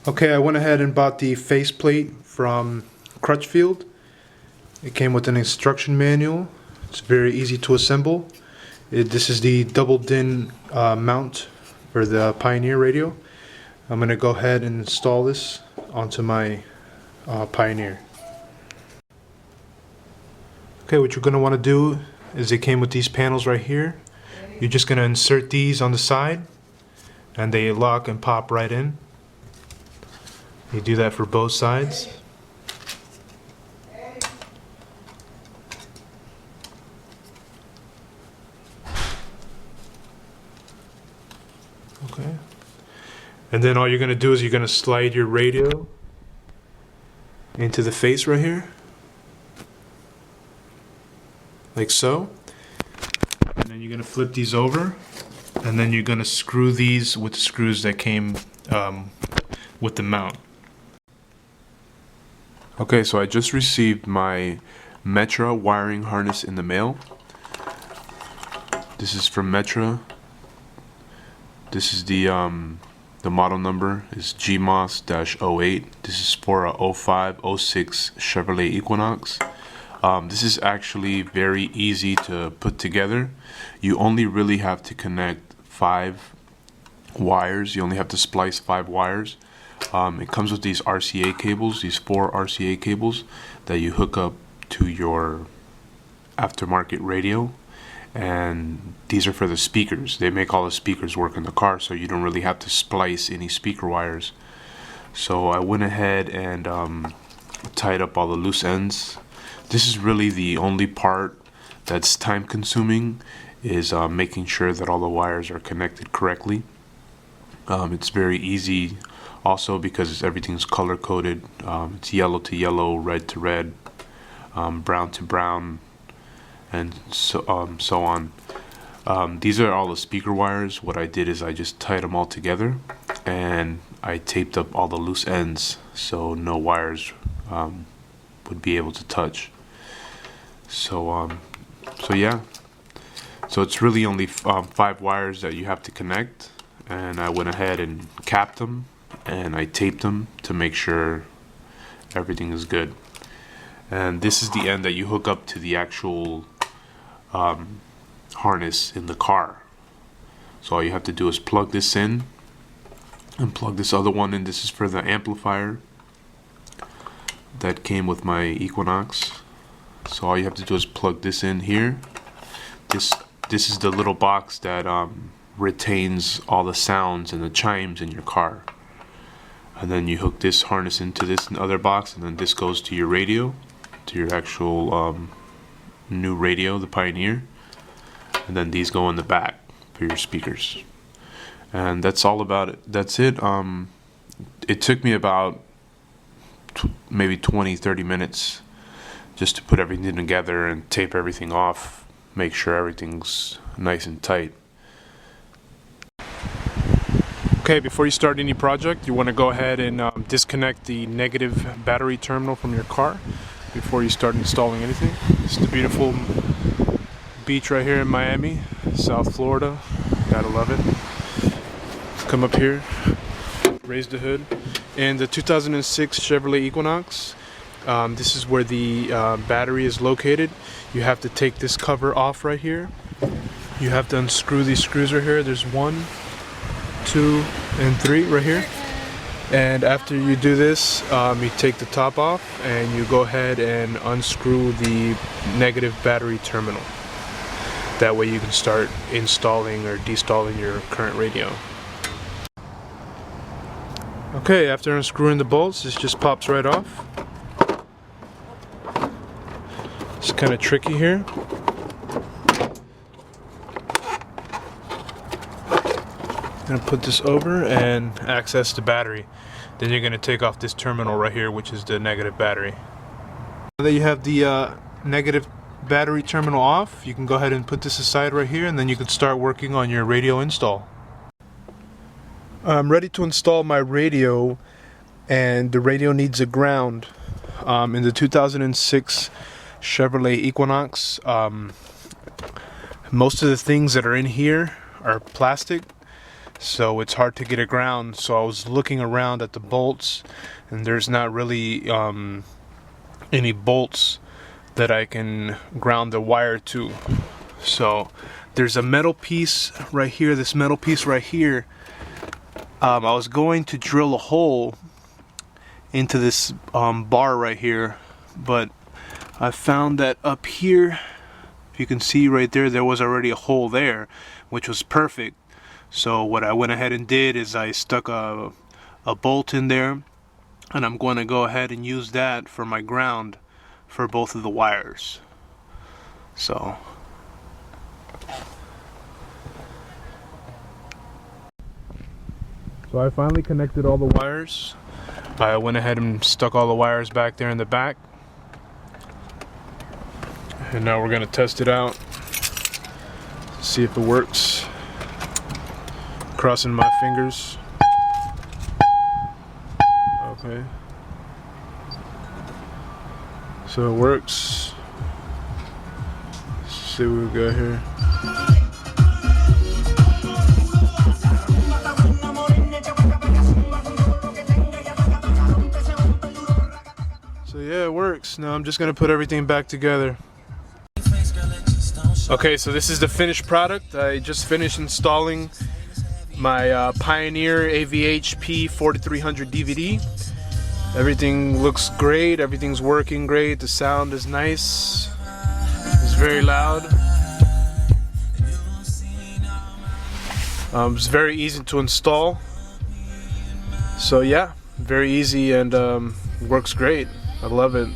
Okay, I went ahead and bought the faceplate from Crutchfield. It came with an instruction manual. It's very easy to assemble. This is the double DIN mount for the Pioneer radio. I'm going to go ahead and install this onto my Pioneer. Okay, what you're going to want to do is it came with these panels right here. You're just going to insert these on the side and they lock and pop right in. You do that for both sides. Okay. And then all you're going to do is you're going to slide your radio into the face right here. Like so. And then you're going to flip these over. And then you're going to screw these with the screws that came with the mount. Okay, so I just received my Metra wiring harness in the mail. This is from Metra. This is the model number is GMOS-08. This is for a 05-06 Chevrolet Equinox. This is actually very easy to put together. You only really have to connect 5 wires. You only have to splice 5 wires. It comes with these RCA cables, these 4 RCA cables that you hook up to your aftermarket radio, and these are for the speakers. They make all the speakers work in the car, so you don't really have to splice any speaker wires. So I went ahead and tied up all the loose ends. This is really the only part that's time consuming, is making sure that all the wires are connected correctly. It's very easy also because everything's color coded. It's yellow to yellow, red to red, brown to brown, and so on. These are all the speaker wires. What I did is I just tied them all together and I taped up all the loose ends so no wires would be able to touch. So yeah, so it's really only 5 wires that you have to connect, and I went ahead and capped them and I taped them to make sure everything is good. And this is the end that you hook up to the actual harness in the car. So all you have to do is plug this in and plug this other one in. This is for the amplifier that came with my Equinox. So all you have to do is plug this in here. This is the little box that retains all the sounds and the chimes in your car. And then you hook this harness into this other box, and then this goes to your radio, to your actual new radio, the Pioneer. And then these go in the back for your speakers. And that's all about it. That's it. It took me about maybe 20-30 minutes just to put everything together and tape everything off, make sure everything's nice and tight. Okay, before you start any project, you want to go ahead and disconnect the negative battery terminal from your car before you start installing anything. This is the beautiful beach right here in Miami, South Florida. Gotta love it. Come up here, raise the hood. And the 2006 Chevrolet Equinox, this is where the battery is located. You have to take this cover off right here. You have to unscrew these screws right here. There's 1, 2, and 3 right here. And after you do this, you take the top off and you go ahead and unscrew the negative battery terminal. That way you can start installing or deinstalling your current radio. Okay, after unscrewing the bolts, this just pops right off. It's kind of tricky here. Gonna put this over and access the battery. Then you're gonna take off this terminal right here, which is the negative battery. Now that you have the negative battery terminal off, you can go ahead and put this aside right here, and then you can start working on your radio install. I'm ready to install my radio, and the radio needs a ground. In the 2006 Chevrolet Equinox, most of the things that are in here are plastic. so it's hard to get it ground. So I was looking around at the bolts, and there's not really any bolts that I can ground the wire to. So there's a metal piece right here, this metal piece right here. I was going to drill a hole into this bar right here, but I found that up here, if you can see right there, there was already a hole there, which was perfect. So what I went ahead and did is I stuck a bolt in there, and I'm going to go ahead and use that for my ground for both of the wires. So I finally connected all the wires. I went ahead and stuck all the wires back there in the back. And now we're going to test it out. See if it works. Crossing my fingers. Okay. So it works. Let's see what we got here. So yeah, it works. Now I'm just gonna put everything back together. Okay, so this is the finished product. I just finished installing my Pioneer AVH P4300 DVD. Everything looks great. Everything's working great. The sound is nice. It's very loud. It's very easy to install. So yeah, very easy and works great. I love it.